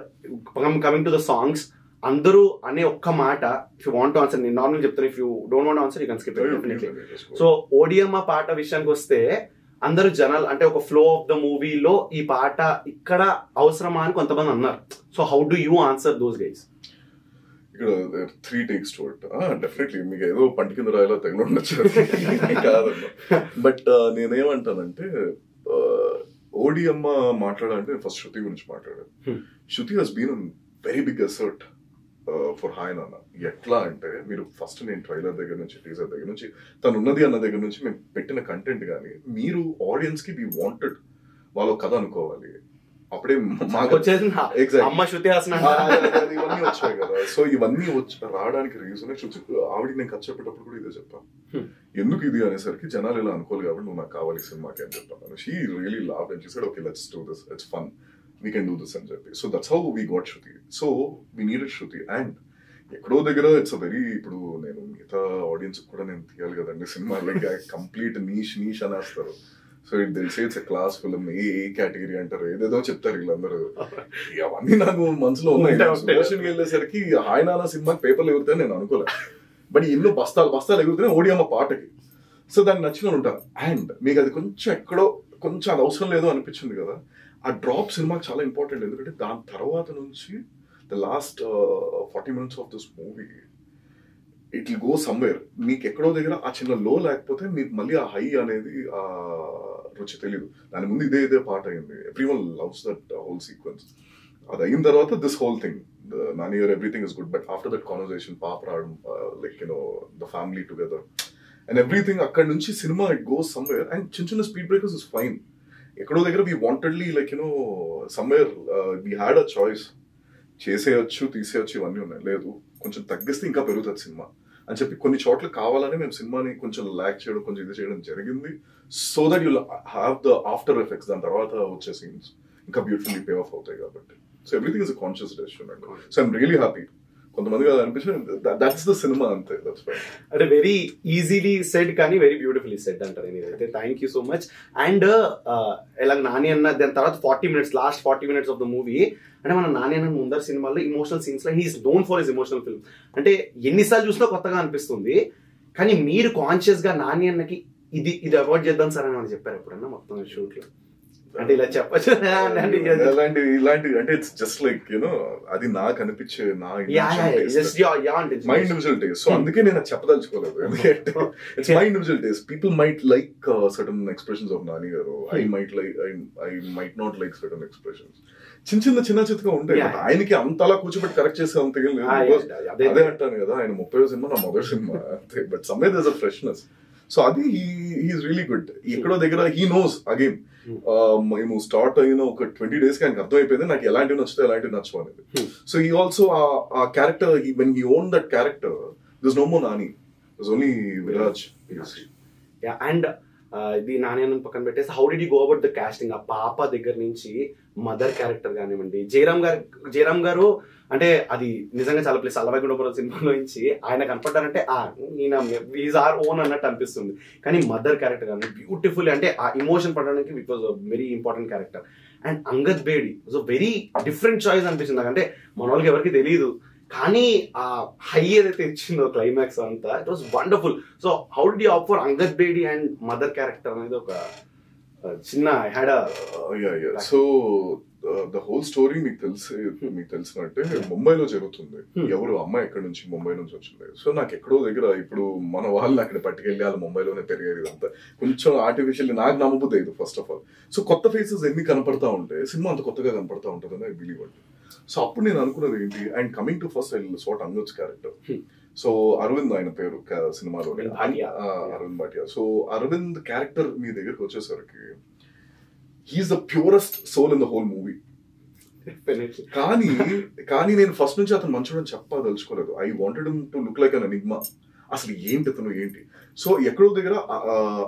coming to the songs, అందరూ అనే ఒక్క మాట, if you want to answer, నేను నార్మల్ చెప్తాను, if you don't want answer you can skip it definitely. So Odiyamma పాట విషయానికి వస్తే అందరూ జనాలు అంటే ఒక ఫ్లో ఆఫ్ ద మూవీలో ఈ పాట ఇక్కడ అవసరమా అని కొంతమంది అన్నారు. So how do you answer those guys? ఇక్కడ 3 takes to it. డెఫినెట్లీ మీకు ఏదో పంట కింద రాయిలా తగిలి ఉండొచ్చు కాదమ్మా. బట్ నేనేమంటానంటే, ఓడియమ్మ మాట్లాడాలంటే ఫస్ట్ శృతి గురించి మాట్లాడాను. Shruti has been an very big asset for hi Nanna. ఎట్లా అంటే, మీరు ఫస్ట్ నేను ట్రైలర్ దగ్గర నుంచి, టీజర్ దగ్గర నుంచి, తను ఉన్నది అన్న దగ్గర నుంచి మేము పెట్టిన కంటెంట్ కానీ, మీరు ఆడియన్స్ కి వి వాంటెడ్ వాళ్ళ కథ అనుకోవాలి. అప్పుడే మాకు ఇవన్నీ వచ్చాయి కదా. సో ఇవన్నీ రావడానికి రీజన్ శృతి. ఆవిడకి నేను కథ చెప్పేటప్పుడు కూడా ఇదే చెప్పాను, ఎందుకు ఇది అనేసరికి జనాలు ఇలా అనుకోవాలి కాబట్టి నువ్వు నాకు కావాలి సినిమాకి అని చెప్పాను. She really loved and she said okay let's do this, it's fun, we can do this అని చెప్పి. So that's how we got Shruti. So we needed Shruti. And ఎక్కడో దగ్గర ఇట్స్ అ వెరీ, ఇప్పుడు నేను మిగతా ఆడియన్స్ కూడా నేను తీయాలి కదండి సినిమా, లైక్ కంప్లీట్ నీష్ అనేస్తారు. సో ఇట్ తెలిసి it's class film, A category అంటారు, ఏదేదో చెప్తారు వీళ్ళందరూ. అవన్నీ నాకు మనసులో ఉన్నాయి. ప్రమోషన్కి వెళ్ళేసరికి హాయ్ నాన్న సినిమాకి పేపర్లు ఎగురుతాయని నేను అనుకోలేదు. బట్ ఎన్నో బస్తాలు ఎగురుతాయి ఓడియమ్మ పాటకి. సో దాన్ని నచ్చిన ఉంటాను. అండ్ మీకు అది కొంచెం ఎక్కడో కొంచెం అది అవసరం లేదు అనిపించింది కదా. ఆ డ్రాప్ సినిమాకి చాలా ఇంపార్టెంట్. ఎందుకంటే దాని తర్వాత నుంచి the last 40 minutes of this movie it will go somewhere. మీకు ఎక్కడో దగ్గర ఆ చిన్న లో లేకపోతే మీకు మళ్ళీ ఆ హై అనేది ఆ రుచి తెలియదు. దాని ముందు ఇదే పాట అయింది. Every one loves that whole sequence. అది అయిన తర్వాత దిస్ హోల్ థింగ్ నాని గారు everything is good, but after that conversation పాప రావడం, like the family together and everything, అక్కడ నుంచి cinema it goes somewhere. And చిన్న చిన్న స్పీడ్ బ్రేకర్స్ ఇస్ ఫైన్. ఎక్కడో దగ్గర we wantedly like somewhere we had a choice, చేసేయచ్చు తీసేయచ్చు ఇవన్నీ ఉన్నాయి, లేదు కొంచెం తగ్గిస్తే ఇంకా పెరుగుతుంది సినిమా అని చెప్పి కొన్ని చోట్ల కావాలని మేము సినిమాని కొంచెం ల్యాక్ చేయడం, కొంచెం ఇది చేయడం జరిగింది. So that you'll have the after effects, దాని తర్వాత వచ్చే సీన్స్ ఇంకా బ్యూటిఫుల్లీ పే ఆఫ్ అవుతాయి కాబట్టి. So everything is a conscious decision అండి. So I'm really happy. కొంతమందికి అది అనిపించింది దట్స్ ద సినిమా అంతే. అంటే వెరీ ఈజీలీ సెడ్ కానీ వెరీ బ్యూటిఫుల్లీ సెడ్ అంటారు. నేనైతే thank you so much. And ఎలా నాని అన్న దాని తర్వాత 40 minutes, last 40 minutes of the movie, అంటే మన నాని అన్న ముందర సినిమాల్లో ఇమోషనల్ సీన్స్ లో he's known for his emotional film. అంటే ఎన్నిసార్లు చూసినా కొత్తగా అనిపిస్తుంది. కానీ మీరు కాన్షియస్ గా నాని అన్నకి ఇది అవాయిడ్ చేద్దాం సార్ అని చెప్పారు ఎప్పుడన్నా మొత్తం షూట్ లో? అంటే ఇలా చెప్పచ్చు ఇలాంటి అంటే ఇట్స్ జస్ట్ లైక్ అది నాకు అనిపించే నా మై ఇండివిజువల్ టేస్ట్. సో అందుకే నేను చెప్పదలుచుకోలేదు, ఎందుకంటే it's my individual taste. People might like certain expressions of Nani garu, I might not like certain expressions. చిన్న చిత్తగా ఉంటాయి, ఆయనకి అంతలా కూర్చోబెట్టి కరెక్ట్ చేసే అంతగా లేదు. అదే అంటాను కదా, ఆయన 30వ సినిమా, నా మొదటి సినిమా అంతే. But somewhere there is a freshness. So అది హీఈస్ రియలీ గుడ్. ఎక్కడో దగ్గర హీ నోస్ అగైన్. మేము స్టార్ట్ అయిన ఒక 20 days కి ఆయనకు అర్థమైపోయింది నాకు ఎలాంటివి నచ్చుతాయి, ఎలాంటివి నచ్చవు అనేది. So he also uh character, when he own that character, this no more Nani, this only Viraj. And ఇది నాని అన్న పక్కన పెట్టేసి, how did you go about the casting? ఆ పాప దగ్గర నుంచి మదర్ క్యారెక్టర్ కానివ్వండి, జయరామ్ గారు అంటే అది నిజంగా చాలా ప్లేస్ అలవైగుండపురం సినిమాలో నుంచి ఆయన కనపడ్డారంటే ఈజ్ ఆర్ ఓన్ అన్నట్టు అనిపిస్తుంది. కానీ మదర్ క్యారెక్టర్ కానీ బ్యూటిఫుల్, అంటే ఆ ఇమోషన్ పడడానికి it was very important character. And Angad Bedi was very different choice అనిపిస్తుంది నాకు. అంటే మన వాళ్ళకి ఎవరికి తెలియదు, కానీ ఆ హై ఏదైతే ఇచ్చిందో క్లైమాక్స్ అంతా, it was wonderful. So how did you opt for Angad Bedi and mother character అనేది ఒక చిన్న హ్యాడ్. సో ద హోల్ స్టోరీ మీకు తెలిసినట్టే ముంబైలో జరుగుతుంది. ఎవరు అమ్మాయి ఎక్కడి నుంచి, ముంబై నుంచి వచ్చింది. సో నాకు ఎక్కడో దగ్గర ఇప్పుడు మన వాళ్ళని అక్కడ పట్టుకెళ్ళి వాళ్ళు ముంబైలోనే పెరిగారు, ఇదంతా కొంచెం ఆర్టిఫిషియల్ నాకు నమ్మబుద్ది ఇది ఫస్ట్ ఆఫ్ ఆల్. సో కొత్త ఫేసెస్ ఎన్ని కనపడతా ఉంటే సినిమా అంత కొత్తగా కనపడతా ఉంటుందని ఐ బిలీవ్ అండి. సో అప్పుడు నేను అనుకున్నది ఏంటి, and coming to first I saw Angad's character. So Aravind ఆయన పేరు సినిమాలో, అరవింద్ భాటియా. సో అరవింద్ క్యారెక్టర్ మీ దగ్గరకు వచ్చేసరికి he's the purest soul in the whole movie. కానీ నేను ఫస్ట్ నుంచి అతను మంచోడని చెప్పదలుచుకోలేదు. I wanted him to look like an enigma. అసలు ఏంటి అతను ఏంటి. సో ఎక్కడో దగ్గర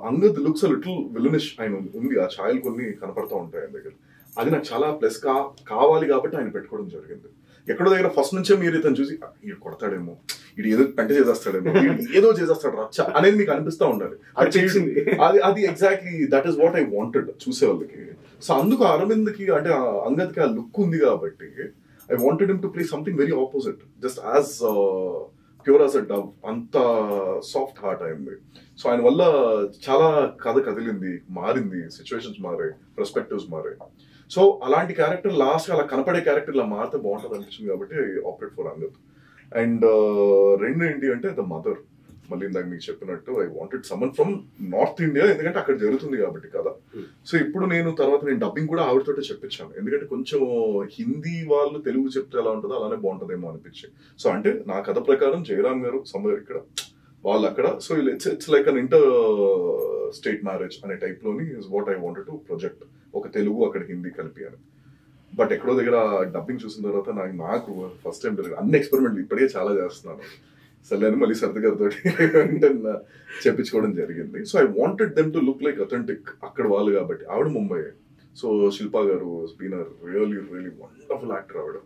అంగద్ లుక్స్ లిటిల్ విలనిష్ ఆయన ఉంది, ఆ ఛాయలు కొన్ని కనపడతా ఉంటాయి ఆయన దగ్గర. అది నాకు చాలా ప్లస్ కావాలి కాబట్టి ఆయన పెట్టుకోవడం జరిగింది. ఎక్కడో దగ్గర ఫస్ట్ నుంచే మీరు ఇతను చూసి ఇది కొడతాడేమో, ఇది ఏదో పెంట చేసేస్తాడేమో, ఏదో చేసేస్తాడు రచ్చ అనేది మీకు అనిపిస్తా ఉండాలి. అది exactly that is what I wanted చూసే వాళ్ళకి. సో అందుకు అరవింద్కి అంటే అంగద్కి ఆ లుక్ ఉంది కాబట్టి I wanted him to play something very opposite, just as pure as a Dove, అంత సాఫ్ట్ హార్ట్ అయింది. సో ఆయన వల్ల చాలా కథ కదిలింది, మారింది, సిచ్యువేషన్స్ మారాయి, పర్స్పెక్టివ్స్ మారాయి. సో అలాంటి క్యారెక్టర్ లాస్ట్ అలా కనపడే క్యారెక్టర్ ఇలా మారితే బాగుంటుంది అనిపించింది కాబట్టి ఆపరేట్ ఫర్ అంగద్. అండ్ రెండు ఏంటి అంటే ద మదర్, మళ్ళీ ఇందాక మీకు చెప్పినట్టు I wanted someone from north India, ఎందుకంటే అక్కడ జరుగుతుంది కాబట్టి కదా. సో ఇప్పుడు నేను డబ్బింగ్ కూడా ఆవిడతోటే చెప్పించాను, ఎందుకంటే కొంచెం హిందీ వాళ్ళు తెలుగు చెప్తే ఎలా ఉంటుందో అలానే బాగుంటుందేమో అనిపించి. సో అంటే నా కథ ప్రకారం జయరామ్ గారు సమ్మర్ ఇక్కడ, వాళ్ళు అక్కడ. So it's like an inter state marriage అనే టైప్ లోని is what I wanted to project, ఒక తెలుగు అక్కడ హిందీ కలిపి అని. బట్ ఎక్కడో దగ్గర డబ్బింగ్ చూసిన తర్వాత నాకు ఫస్ట్ టైం అన్ని ఎక్స్పెరిమెంట్లు ఇప్పటికే చాలా చేస్తున్నాను, సరే అని మళ్ళీ సర్ది గారితో చెప్పించుకోవడం జరిగింది. So I wanted them to look like authentic అక్కడ వాళ్ళు కాబట్టి. ఆవిడ ముంబై, సో శిల్పా గారు been a really really wonderful actor ఆవిడ.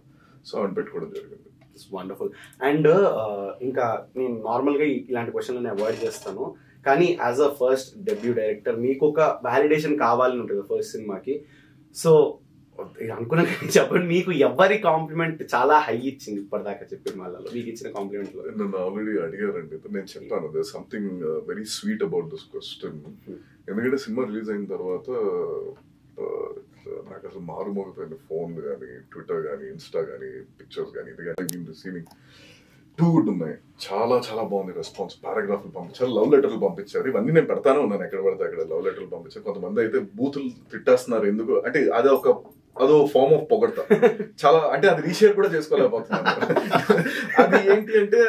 సో ఆవిడ పెట్టుకోవడం జరిగింది. వండర్ఫుల్. అండ్ ఇంకా నేను నార్మల్గా ఇలాంటి క్వశ్చన్లను అవాయిడ్ చేస్తాను, కానీ as a first debut director మీకు ఒక వ్యాలిడేషన్ కావాలని ఉంటుంది ఫస్ట్ సినిమాకి. సో అనుకున్నా చెప్పండి, మీకు ఎవరి కాంప్లిమెంట్ చాలా హై ఇచ్చింది ఇప్పటిదాకా చెప్పిన వాళ్ళలో, మీకు ఇచ్చిన కాంప్లిమెంట్ లో? నన్ను ఆల్రెడీ అడిగారండి, నేను చెప్తాను there something very sweet about this question. ఎందుకంటే సినిమా రిలీజ్ అయిన తర్వాత నాకు అసలు మారుమోగిపోయింది ఫోన్లు కానీ, ట్విట్టర్ కానీ, ఇన్స్టా కానీ, పిక్చర్స్ కానీ, ఇది కానీ రిసీవింగ్ టూ గుడ్ ఉన్నాయి. చాలా చాలా బాగుంది రెస్పాన్స్. పారాగ్రాఫ్లు పంపించారు, లవ్ లెటర్లు పంపించారు, ఇవన్నీ నేను పెడతానే ఉన్నాను ఎక్కడ పడితే అక్కడ లవ్ లెటర్లు పంపించారు. కొంతమంది అయితే బూతులు తిట్టేస్తున్నారు, ఎందుకు అంటే అది ఒక అదో ఫార్మ్ ఆఫ్ పొగడతా చాలా, అంటే అది రీషేర్ కూడా చేసుకోలేకపోతున్నాను. అది ఏంటి అంటే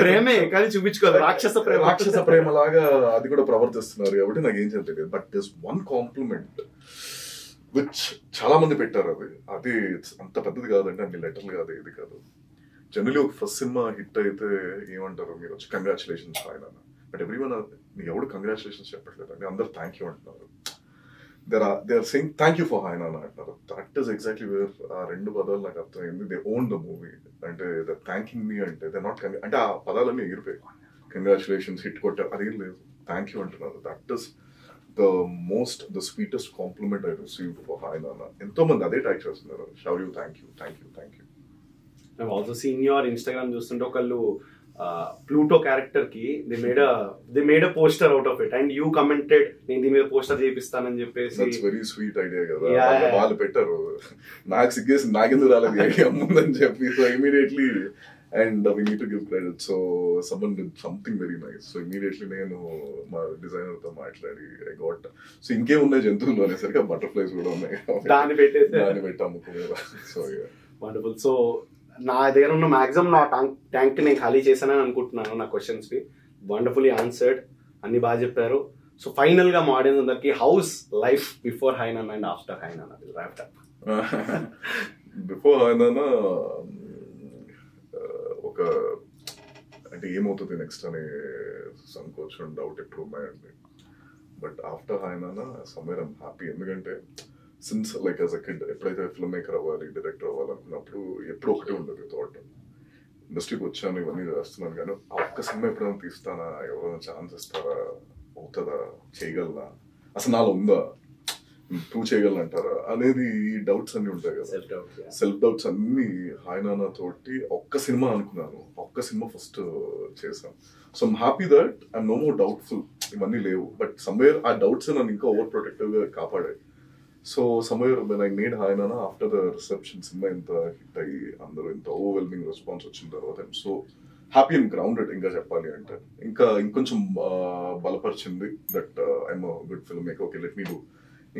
ప్రేమే కానీ చూపించుకోవాలి, రాక్షస ప్రేమ లాగా అది కూడా ప్రవర్తిస్తున్నారు కాబట్టి నాకు ఏం తెలియదు. But this one compliment which చాలా మంది పెట్టారు, అది అంత పెద్దది కాదండి, అన్ని లెటర్లు కాదు, ఇది కాదు. జనరలీ ఒక ఫస్ట్ సినిమా హిట్ అయితే ఏమంటారు మీరు వచ్చి కంగ్రాచులేషన్స్ ఆయన, బట్ ఎవ్రీవన్ ఎవడు కంగ్రాచులేషన్స్ చెప్పట్లేదు అండి, అందరు థ్యాంక్ యూ అంటున్నారు. They are saying thank you for hi Nanna అంటారు. దట్ ఈస్ ఎగ్జాక్ట్లీ వేర్ ఆ రెండు పదాలు నాకు అర్థమైంది. దే ఓన్ ద మూవీ, అంటే దే థ్యాంకింగ్ మీ అంటే దే నాట్ అంటే ఆ పదాలన్నీ ఎగిరిపోయి కంగ్రాచులేషన్స్ హిట్ కొట్టారు అదేం లేదు, థ్యాంక్ యూ అంటున్నారు. That is the sweetest compliment I receive for hi నాన్న. ఎంతో మంది అదే టైప్ చేస్తున్నారు, Shou you thank you thank you thank you. I've also seen your Instagram చూస్తుంటే ఒకళ్ళు ప్లూటో క్యారెక్టర్ కి they made a poster out of it and you commented నేను దీని మీద పోస్టర్ చేపిస్తానని చెప్పేసి. దట్స్ వెరీ స్వీట్ ఐడియా కదా, వాళ్ళు పెట్టారు, నాకు సిగ్గేసి నాకెందుకు రాలేదు ఐడియా ముందని చెప్పి. So immediately and we need to give credit, so someone did something very nice. So immediately నేను మా డిజైనర్ తో మాట్లాడి I got, సో ఇంకేం ఉన్నాయి జంతువులు అనేసరికి బటర్ఫ్లైస్ కూడా ఉన్నాయి, దాన్ని పెట్టాము. So wonderful. సో నా దగ్గర ఉన్న మాక్సిమం నా ట్యాంక్ నేను ఖాళీ చేశానని అనుకుంటున్నాను నా క్వశ్చన్స్ కి. వండర్ఫుల్లీ ఆన్సర్డ్, అన్ని బాగా చెప్పారు. సో ఫైనల్ గా మా ఆడియన్స్ అందరికి హౌస్ లైఫ్ బిఫోర్ హై నాన్న అండ్ ఆఫ్టర్ హై నాన్న ర్యాప్డ్ అప్. బిఫోర్ హై నాన్న ఒక అంటే ఏమవుతుంది నెక్స్ట్ అనే సంకోచం డౌట్ ఎప్పుడు ఉన్నాయండి. బట్ ఆఫ్టర్ హై నాన్న సమ్వేర్ ఐమ్ హ్యాపీ, ఎందుకంటే since like as a kid ఎప్పుడైతే ఫిల్మ్ మేకర్ అవ్వాలి, డైరెక్టర్ అవ్వాలనుకున్నప్పుడు ఎప్పుడు ఒకటే ఉండదు థాట్. ఇండస్ట్రీకి వచ్చాను, ఇవన్నీ చేస్తున్నాను, కానీ ఆ ఒక్క సినిమా ఎప్పుడైనా తీస్తానా, ఎవరైనా ఛాన్స్ ఇస్తారా, అవుతుందా, చేయగలనా, అసలు నాలో ఉందా, ప్రూవ్ చేయగలనంటారా అనేది డౌట్స్ అన్ని ఉంటాయి కదా, సెల్ఫ్ డౌట్స్ అన్ని హాయ్ నాన్న తోటి ఒక్క సినిమా అనుకున్నాను, ఒక్క సినిమా ఫస్ట్ చేశాను. So I'm happy that I'm no more doubtful, ఇవన్నీ లేవు. బట్ సమ్వేర్ ఆ డౌట్స్ నన్ను ఇంకా ఓవర్ ప్రొటెక్టివ్ గా కాపాడాయి. So somewhere when I made Hi Nanna after the reception, సినిమా ఇంత హిట్ అయ్యి అందరూ ఇంత ఓవర్వెల్మింగ్ రెస్పాన్స్ వచ్చిన తర్వాత I'm so happy and grounded. ఇంకా చెప్పాలి అంటే ఇంకొంచెం బలపరిచింది that I'm good film maker, okay let me do,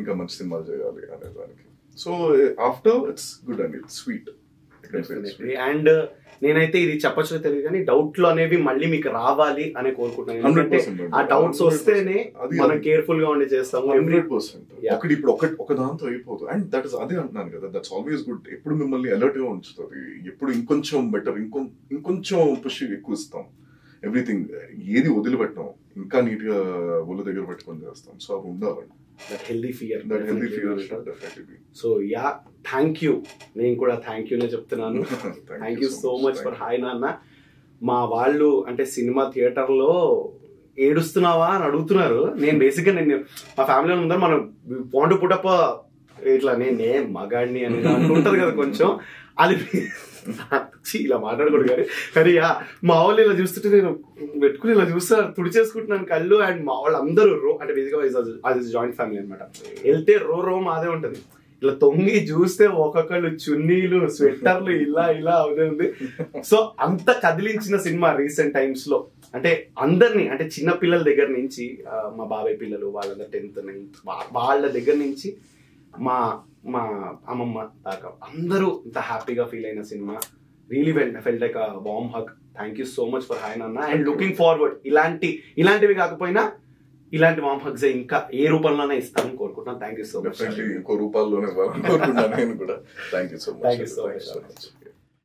ఇంకా మంచి సినిమాలు చేయాలి అనే దానికి. So after it's good and it's sweet. And నేనైతే ఇది చెప్పచ్చు తెలియదు కానీ డౌట్లు అనేవి మళ్ళీ మీకు రావాలి అని కోరుకుంటున్నాను, ఎందుకంటే ఆ డౌట్స్ వస్తేనే మనం కేర్ఫుల్ గా ఉండి చేస్తాము. 100% ఒకటి ఇప్పుడు ఒక దాంతో అయిపోతుంది. అండ్ దట్ ఇస్ అదే అంటున్నాను కదా, దట్స్ ఆల్వేస్ గుడ్. ఎప్పుడు మిమ్మల్ని అలర్ట్ గా ఉంచుతుంది, ఎప్పుడు ఇంకొంచెం బెటర్, ఇంకొంచెం పుష్ ఎక్కువ ఇస్తాం. ఎవ్రీథింగ్ ఏది వదిలిపెట్టాం, ఇంకా నీట్ గా ఒళ్ళు దగ్గర పెట్టుకొని చేస్తాం. సో అవి ఉండాలండి. That healthy fear should definitely be. So yeah, thank you. నేను కూడా థ్యాంక్ యూనే చెప్తున్నాను. Thank you so much for hi నాన్న. మా వాళ్ళు అంటే సినిమా థియేటర్ లో ఏడుస్తున్నావా అని అడుగుతున్నారు. నేను బేసిక్ గా నేను మా ఫ్యామిలీలో ఉందా మనం వాంట్ టు పుట్ అప్ ఇట్లా నేనే మగాడిని అని అంటుంటది కదా కొంచెం, అది ఇలా మాట్లాడకూడదు కానీ మా వాళ్ళు ఇలా చూస్తుంటే నేను పెట్టుకుని ఇలా చూస్తా తుడిచేసుకుంటున్నాను కళ్ళు. అండ్ మా వాళ్ళు అందరూ అంటే బేసిక్గా అది జాయింట్ ఫ్యామిలీ అనమాట. వెళ్తే రో మాదే ఉంటది, ఇలా తొంగి చూస్తే ఒక్కొక్కళ్ళు చున్నీలు స్వెట్టర్లు ఇలా అవుతుంది. సో అంత కదిలించిన సినిమా రీసెంట్ టైమ్స్ లో, అంటే అందరినీ అంటే చిన్న పిల్లల దగ్గర నుంచి మా బాబాయ్ పిల్లలు వాళ్ళందరూ 10th 9th వాళ్ళ దగ్గర నుంచి మా అమ్మమ్మ దాకా అందరూ ఇంత హ్యాపీగా ఫీల్ అయిన సినిమా. Really felt like a warm hug. Thank you so much for hi Nanna. And looking forward ఇలాంటివి కాకపోయినా ఇలాంటి వార్మ్ హగ్స్ ఇంకా ఏ రూపంలోనే ఇస్తానని కోరుకుంటున్నాను. Thank you so much. ఇంకో రూపాల్లోనే కోరుకుంటున్నాను నేను కూడా. Thank you so much.